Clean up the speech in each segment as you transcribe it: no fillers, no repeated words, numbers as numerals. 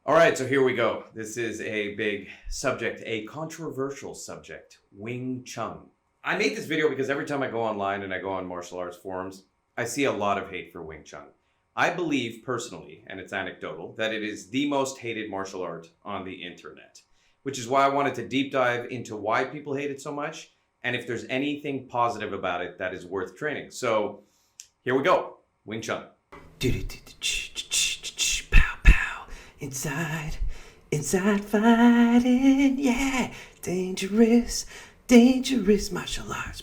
All right, so here we go. This is a big subject, a controversial subject, Wing Chun. I made this video because every time I go online and I go on martial arts forums, I see a lot of hate for Wing Chun. I believe personally, and it's anecdotal, that it is the most hated martial art on the internet, which is why I wanted to deep dive into why people hate it so much and if there's anything positive about it that is worth training. So here we go, Wing Chun. Pow pow, inside fighting, yeah, dangerous martial arts.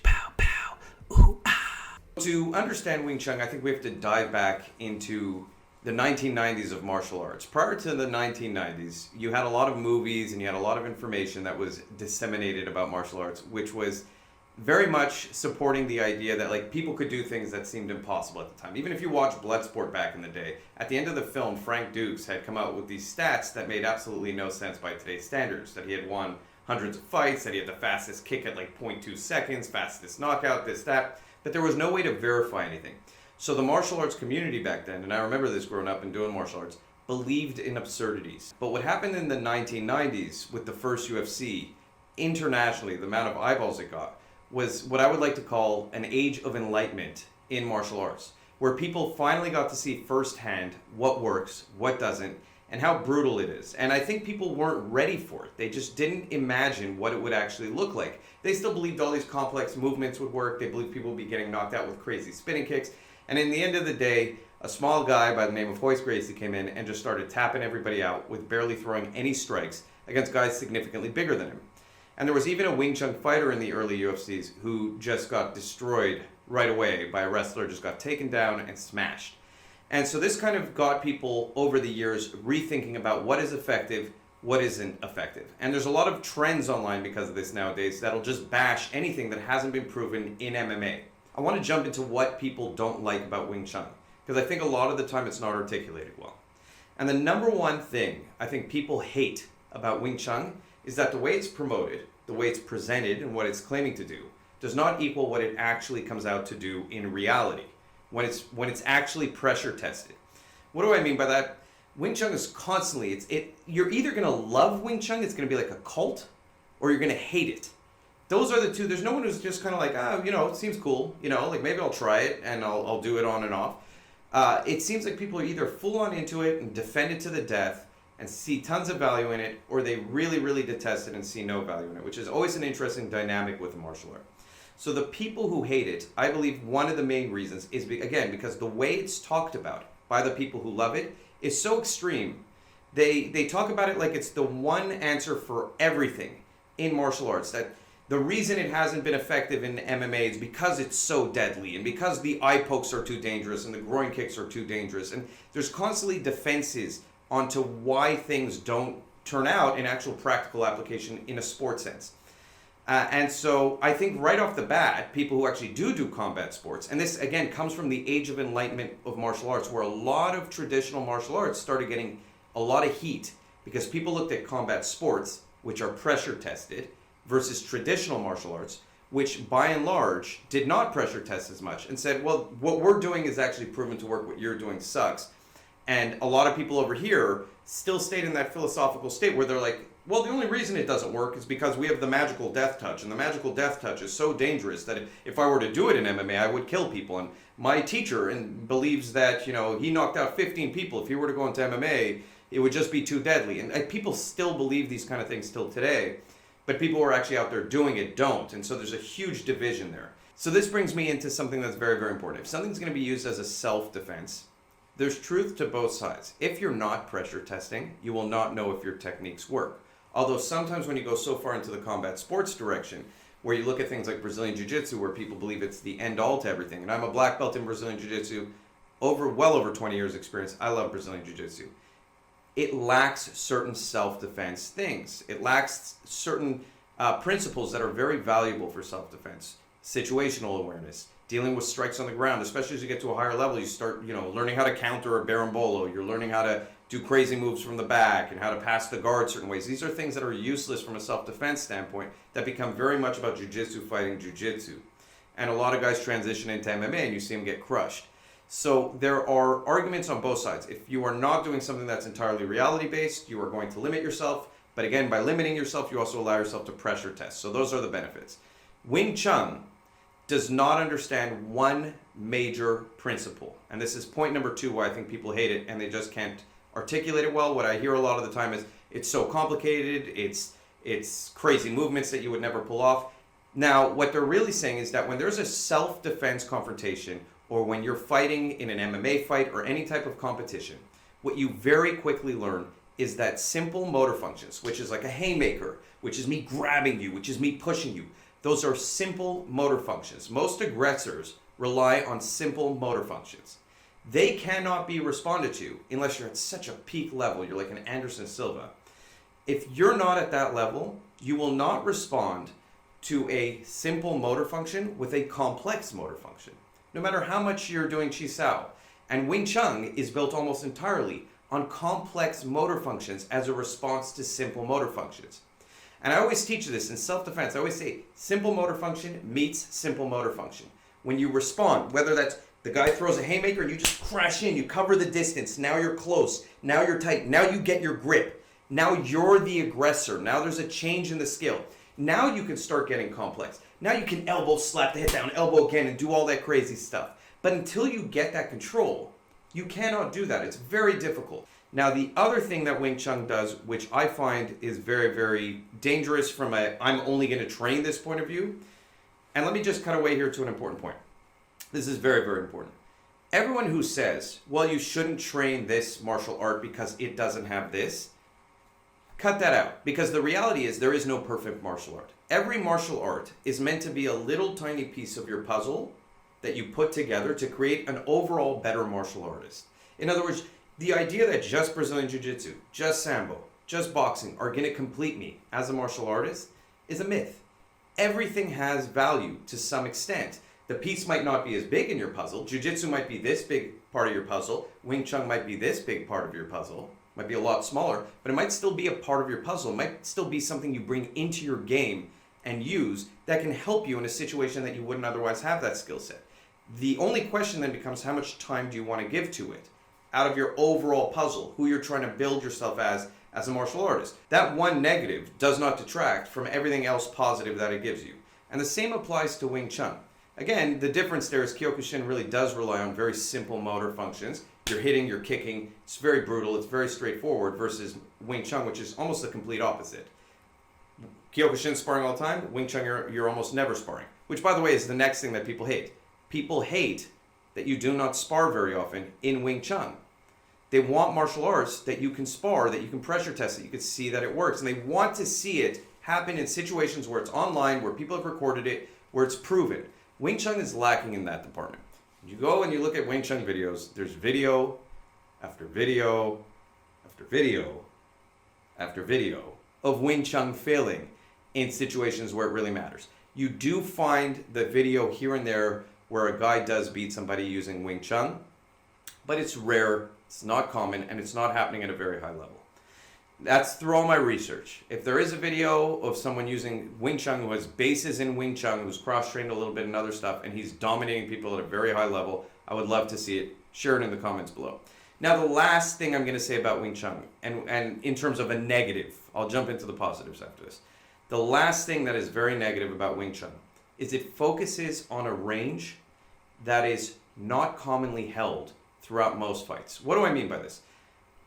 Pow pow, ooh ah. To understand Wing Chun, I think we have to dive back into the 1990s of martial arts. Prior to the 1990s, you had a lot of movies and you had a lot of information that was disseminated about martial arts, which was very much supporting the idea that like people could do things that seemed impossible at the time. Even if you watch Bloodsport back in the day, at the end of the film, Frank Dukes had come out with these stats that made absolutely no sense by today's standards. That he had won hundreds of fights, that he had the fastest kick at like 0.2 seconds, fastest knockout, this, that. But there was no way to verify anything. So the martial arts community back then, and I remember this growing up and doing martial arts, believed in absurdities. But what happened in the 1990s with the first UFC, internationally, the amount of eyeballs it got, was what I would like to call an age of enlightenment in martial arts, where people finally got to see firsthand what works, what doesn't, and how brutal it is. And I think people weren't ready for it. They just didn't imagine what it would actually look like. They still believed all these complex movements would work. They believed people would be getting knocked out with crazy spinning kicks. And in the end of the day, a small guy by the name of Hoist Gracie came in and just started tapping everybody out with barely throwing any strikes against guys significantly bigger than him. And there was even a Wing Chun fighter in the early UFCs who just got destroyed right away by a wrestler, just got taken down and smashed. And so this kind of got people over the years rethinking about what is effective, what isn't effective. And there's a lot of trends online because of this nowadays that'll just bash anything that hasn't been proven in MMA. I want to jump into what people don't like about Wing Chun, because I think a lot of the time it's not articulated well. And the number one thing I think people hate about Wing Chun is that the way it's promoted, the way it's presented, and what it's claiming to do does not equal what it actually comes out to do in reality, when it's actually pressure tested. What do I mean by that? Wing Chun is constantly, you're either going to love Wing Chun, it's going to be like a cult, or you're going to hate it. Those are the two. There's no one who's just kind of like, it seems cool, like maybe I'll try it and I'll do it on and off. It seems like people are either full on into it and defend it to the death and see tons of value in it, or they really, really detest it and see no value in it, which is always an interesting dynamic with a martial art. So the people who hate it, I believe one of the main reasons is, again, because the way it's talked about by the people who love it is so extreme. They talk about it like it's the one answer for everything in martial arts, that the reason it hasn't been effective in MMA is because it's so deadly and because the eye pokes are too dangerous and the groin kicks are too dangerous. And there's constantly defenses onto why things don't turn out in actual practical application in a sports sense. And so I think right off the bat, people who actually do combat sports, and this again comes from the age of enlightenment of martial arts, where a lot of traditional martial arts started getting a lot of heat because people looked at combat sports, which are pressure tested, versus traditional martial arts, which by and large did not pressure test as much, and said, well, what we're doing is actually proven to work, what you're doing sucks. And a lot of people over here still stayed in that philosophical state where they're like, well, the only reason it doesn't work is because we have the magical death touch. And the magical death touch is so dangerous that if I were to do it in MMA, I would kill people. And my teacher believes that, he knocked out 15 people. If he were to go into MMA, it would just be too deadly. And people still believe these kind of things still today. But people who are actually out there doing it don't. And so there's a huge division there. So this brings me into something that's very, very important. If something's going to be used as a self-defense, there's truth to both sides. If you're not pressure testing, you will not know if your techniques work. Although sometimes when you go so far into the combat sports direction, where you look at things like Brazilian Jiu-Jitsu, where people believe it's the end-all to everything, and I'm a black belt in Brazilian Jiu-Jitsu, well over 20 years experience. I love Brazilian Jiu-Jitsu. It lacks certain self-defense things. It lacks certain principles that are very valuable for self-defense. Situational awareness, dealing with strikes on the ground, especially as you get to a higher level, you start, learning how to counter a berimbolo. You're learning how to do crazy moves from the back and how to pass the guard certain ways. These are things that are useless from a self-defense standpoint that become very much about jiu-jitsu fighting jiu-jitsu. And a lot of guys transition into MMA and you see them get crushed. So there are arguments on both sides. If you are not doing something that's entirely reality based, you are going to limit yourself. But again, by limiting yourself, you also allow yourself to pressure test. So those are the benefits. Wing Chun does not understand one major principle. And this is point number 2 why I think people hate it and they just can't articulate it well. What I hear a lot of the time is it's so complicated, it's crazy movements that you would never pull off. Now, what they're really saying is that when there's a self-defense confrontation or when you're fighting in an MMA fight or any type of competition, what you very quickly learn is that simple motor functions, which is like a haymaker, which is me grabbing you, which is me pushing you. Those are simple motor functions. Most aggressors rely on simple motor functions. They cannot be responded to unless you're at such a peak level. You're like an Anderson Silva. If you're not at that level, you will not respond to a simple motor function with a complex motor function, no matter how much you're doing Chi Sao. And Wing Chun is built almost entirely on complex motor functions as a response to simple motor functions. And I always teach this in self-defense. I always say simple motor function meets simple motor function. When you respond, whether that's the guy throws a haymaker and you just crash in, you cover the distance, now you're close, now you're tight, now you get your grip, now you're the aggressor, now there's a change in the skill. Now you can start getting complex. Now you can elbow slap the head down, elbow again, and do all that crazy stuff. But until you get that control, you cannot do that. It's very difficult. Now, the other thing that Wing Chun does, which I find is very, very dangerous from a I'm only going to train this point of view, and let me just cut away here to an important point. This is very, very important. Everyone who says, well, you shouldn't train this martial art because it doesn't have this, cut that out. Because the reality is there is no perfect martial art. Every martial art is meant to be a little tiny piece of your puzzle that you put together to create an overall better martial artist. In other words, the idea that just Brazilian Jiu-Jitsu, just Sambo, just boxing are going to complete me as a martial artist is a myth. Everything has value to some extent. The piece might not be as big in your puzzle. Jiu-Jitsu might be this big part of your puzzle. Wing Chun might be this big part of your puzzle. Might be a lot smaller, but it might still be a part of your puzzle. It might still be something you bring into your game and use that can help you in a situation that you wouldn't otherwise have that skill set. The only question then becomes how much time do you want to give to it out of your overall puzzle, who you're trying to build yourself as a martial artist. That one negative does not detract from everything else positive that it gives you. And the same applies to Wing Chun. Again, the difference there is Kyokushin really does rely on very simple motor functions. You're hitting, you're kicking, it's very brutal, it's very straightforward versus Wing Chun, which is almost the complete opposite. Kyokushin sparring all the time, Wing Chun you're almost never sparring. Which, by the way, is the next thing that people hate. People hate that you do not spar very often in Wing Chun. They want martial arts that you can spar, that you can pressure test, that you can see that it works. And they want to see it happen in situations where it's online, where people have recorded it, where it's proven. Wing Chun is lacking in that department. You go and you look at Wing Chun videos, there's video after video after video after video of Wing Chun failing in situations where it really matters. You do find the video here and there where a guy does beat somebody using Wing Chun, but it's rare, it's not common, and it's not happening at a very high level. That's through all my research. If there is a video of someone using Wing Chun who has bases in Wing Chun, who's cross-trained a little bit in other stuff, and he's dominating people at a very high level, I would love to see it. Share it in the comments below. Now, the last thing I'm going to say about Wing Chun, and in terms of a negative, I'll jump into the positives after this. The last thing that is very negative about Wing Chun is it focuses on a range that is not commonly held throughout most fights. What do I mean by this?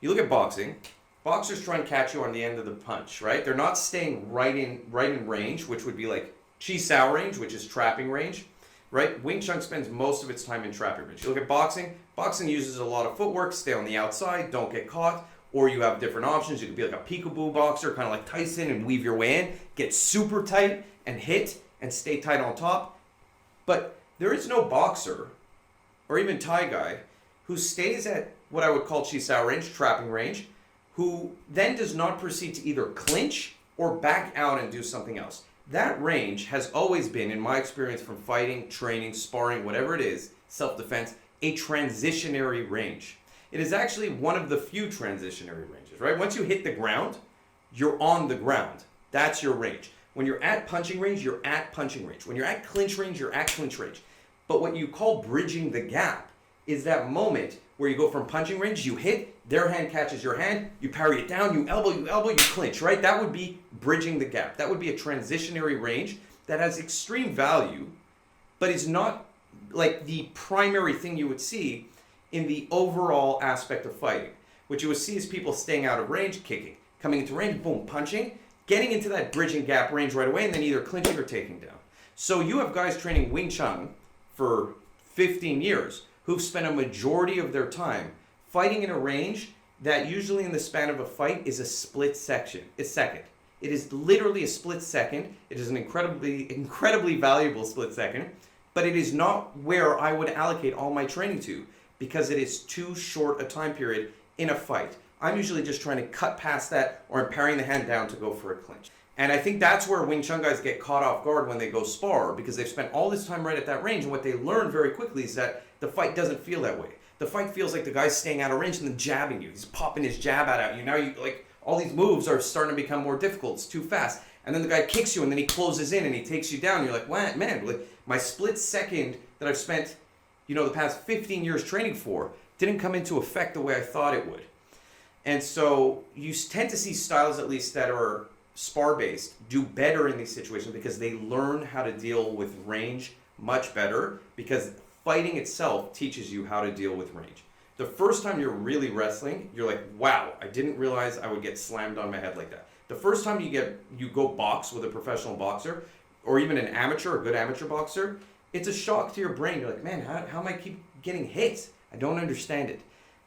You look at boxing. Boxers try and catch you on the end of the punch, right? They're not staying right in range, which would be like Chi Sao range, which is trapping range, right? Wing Chun spends most of its time in trapping range. You look at boxing. Boxing uses a lot of footwork, stay on the outside, don't get caught. Or you have different options. You could be like a peekaboo boxer, kind of like Tyson, and weave your way in, get super tight and hit and stay tight on top. But there is no boxer or even Thai guy who stays at what I would call Chi Sao range, trapping range, who then does not proceed to either clinch or back out and do something else. That range has always been, in my experience from fighting, training, sparring, whatever it is, self-defense, a transitionary range. It is actually one of the few transitionary ranges, right? Once you hit the ground, you're on the ground. That's your range. When you're at punching range, you're at punching range. When you're at clinch range, you're at clinch range. But what you call bridging the gap is that moment where you go from punching range, you hit, their hand catches your hand, you parry it down, you elbow, you clinch, right? That would be bridging the gap. That would be a transitionary range that has extreme value, but is not like the primary thing you would see in the overall aspect of fighting. What you would see is people staying out of range, kicking, coming into range, boom, punching, getting into that bridging gap range right away, and then either clinching or taking down. So you have guys training Wing Chun for 15 years who've spent a majority of their time fighting in a range that usually in the span of a fight is a split second. It is literally a split second. It is an incredibly valuable split second, but it is not where I would allocate all my training to because it is too short a time period in a fight. I'm usually just trying to cut past that, or I'm parrying the hand down to go for a clinch. And I think that's where Wing Chun guys get caught off guard when they go spar, because they've spent all this time right at that range, and what they learn very quickly is that the fight doesn't feel that way. The fight feels like the guy's staying out of range and then jabbing you. He's popping his jab out at you. Now you like all these moves are starting to become more difficult. It's too fast. And then the guy kicks you and then he closes in and he takes you down. You're like, what, man, like my split second that I've spent, the past 15 years training for didn't come into effect the way I thought it would. And so you tend to see styles, at least that are spar-based, do better in these situations because they learn how to deal with range much better, because fighting itself teaches you how to deal with range. The first time you're really wrestling, you're like, wow, I didn't realize I would get slammed on my head like that. The first time you go box with a professional boxer, or even an amateur, a good amateur boxer, it's a shock to your brain. You're like, man, how am I keep getting hit? I don't understand it.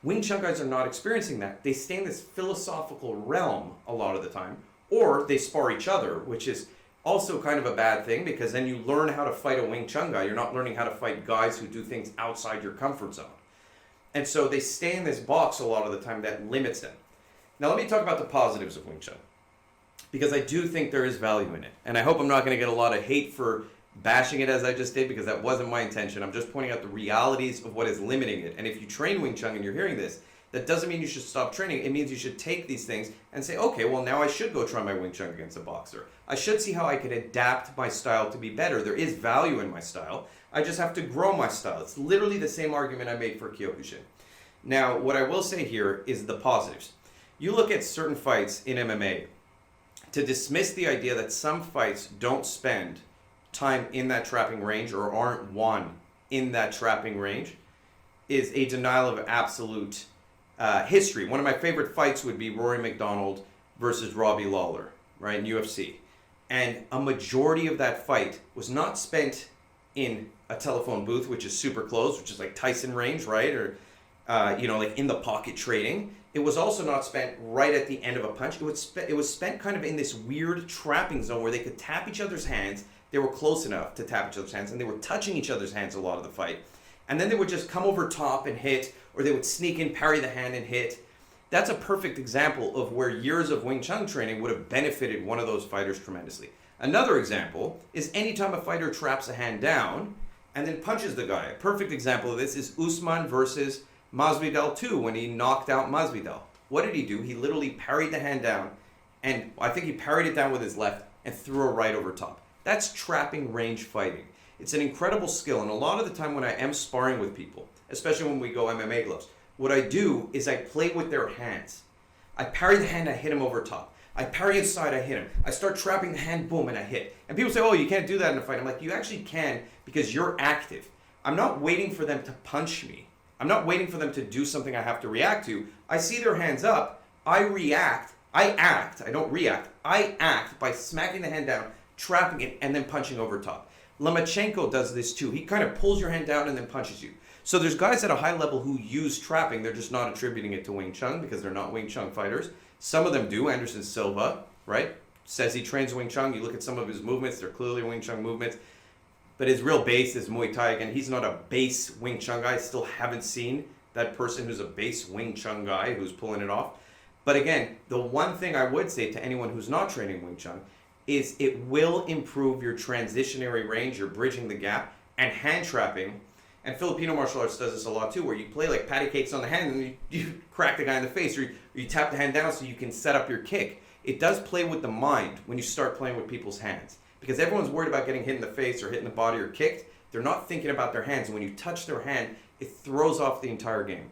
Wing Chun guys are not experiencing that. They stay in this philosophical realm a lot of the time, or they spar each other, which is also kind of a bad thing, because then you learn how to fight a Wing Chun guy. You're not learning how to fight guys who do things outside your comfort zone. And so they stay in this box a lot of the time that limits them. Now let me talk about the positives of Wing Chun, because I do think there is value in it. And I hope I'm not going to get a lot of hate for bashing it as I just did, because that wasn't my intention. I'm just pointing out the realities of what is limiting it. And if you train Wing Chun and you're hearing this, that doesn't mean you should stop training. It means you should take these things and say, okay, well now I should go try my Wing Chun against a boxer. I should see how I can adapt my style to be better. There is value in my style. I just have to grow my style. It's literally the same argument I made for Kyokushin. Now, what I will say here is the positives. You look at certain fights in MMA, to dismiss the idea that some fights don't spend time in that trapping range or aren't won in that trapping range is a denial of absolute history. One of my favorite fights would be Rory McDonald versus Robbie Lawler, right, in UFC. And a majority of that fight was not spent in a telephone booth, which is super close, which is like Tyson range, right? Or, like in the pocket trading. It was also not spent right at the end of a punch. It was spent kind of in this weird trapping zone where they could tap each other's hands. They were close enough to tap each other's hands, and they were touching each other's hands a lot of the fight. And then they would just come over top and hit, or they would sneak in, parry the hand and hit. That's a perfect example of where years of Wing Chun training would have benefited one of those fighters tremendously. Another example is anytime a fighter traps a hand down and then punches the guy. A perfect example of this is Usman versus Masvidal 2 when he knocked out Masvidal. What did he do? He literally parried the hand down, and I think he parried it down with his left and threw a right over top. That's trapping range fighting. It's an incredible skill, and a lot of the time when I am sparring with people, especially when we go MMA gloves, what I do is I play with their hands. I parry the hand, I hit him over top. I parry inside, I hit him. I start trapping the hand, boom, and I hit. And people say, oh, you can't do that in a fight. I'm like, you actually can, because you're active. I'm not waiting for them to punch me. I'm not waiting for them to do something I have to react to. I see their hands up, I react, I act, I don't react. I act by smacking the hand down, trapping it, and then punching over top. Lomachenko does this too. He kind of pulls your hand down and then punches you. So there's guys at a high level who use trapping. They're just not attributing it to Wing Chun because they're not Wing Chun fighters. Some of them do. Anderson Silva, right, says he trains Wing Chun. You look at some of his movements, they're clearly Wing Chun movements. But his real base is Muay Thai. Again, he's not a base Wing Chun guy. I still haven't seen that person who's a base Wing Chun guy who's pulling it off. But again, the one thing I would say to anyone who's not training Wing Chun is it will improve your transitionary range, your bridging the gap, and hand trapping. And Filipino martial arts does this a lot too, where you play like patty cakes on the hand and you crack the guy in the face, or you tap the hand down so you can set up your kick. It does play with the mind when you start playing with people's hands. Because everyone's worried about getting hit in the face or hit in the body or kicked. They're not thinking about their hands. And when you touch their hand, It throws off the entire game.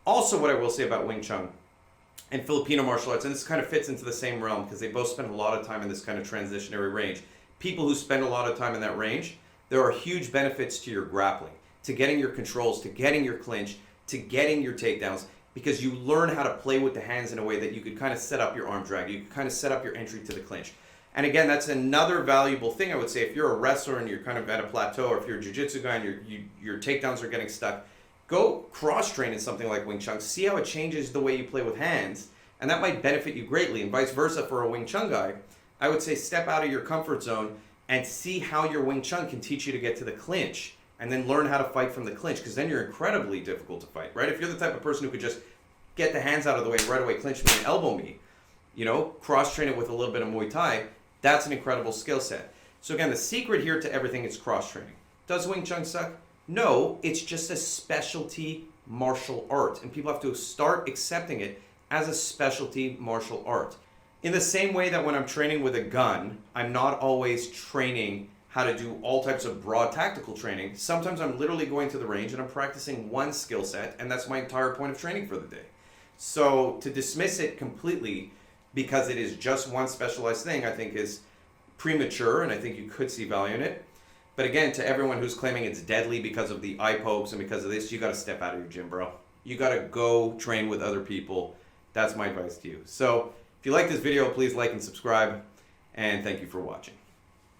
Also, what I will say about Wing Chun and Filipino martial arts, and this kind of fits into the same realm because they both spend a lot of time in this kind of transitionary range. People who spend a lot of time in that range, there are huge benefits to your grappling, to getting your controls, to getting your clinch, to getting your takedowns, because you learn how to play with the hands in a way that you could kind of set up your arm drag, you could kind of set up your entry to the clinch. And again, that's another valuable thing, I would say. If you're a wrestler and you're kind of at a plateau, or if you're a jiu-jitsu guy and your takedowns are getting stuck, go cross-train in something like Wing Chun. See how it changes the way you play with hands, and that might benefit you greatly. And vice versa for a Wing Chun guy, I would say step out of your comfort zone and see how your Wing Chun can teach you to get to the clinch, and then learn how to fight from the clinch, because then you're incredibly difficult to fight, right? If you're the type of person who could just get the hands out of the way, right away clinch me and elbow me, cross-train it with a little bit of Muay Thai, that's an incredible skill set. So again, the secret here to everything is cross-training. Does Wing Chun suck? No, it's just a specialty martial art, and people have to start accepting it as a specialty martial art. In the same way that when I'm training with a gun, I'm not always training how to do all types of broad tactical training. Sometimes I'm literally going to the range and I'm practicing one skill set, and that's my entire point of training for the day. So to dismiss it completely because it is just one specialized thing, I think is premature, and I think you could see value in it. But again, to everyone who's claiming it's deadly because of the eye pokes and because of this, you got to step out of your gym, bro. You got to go train with other people. That's my advice to you. So if you like this video, please like and subscribe, and thank you for watching.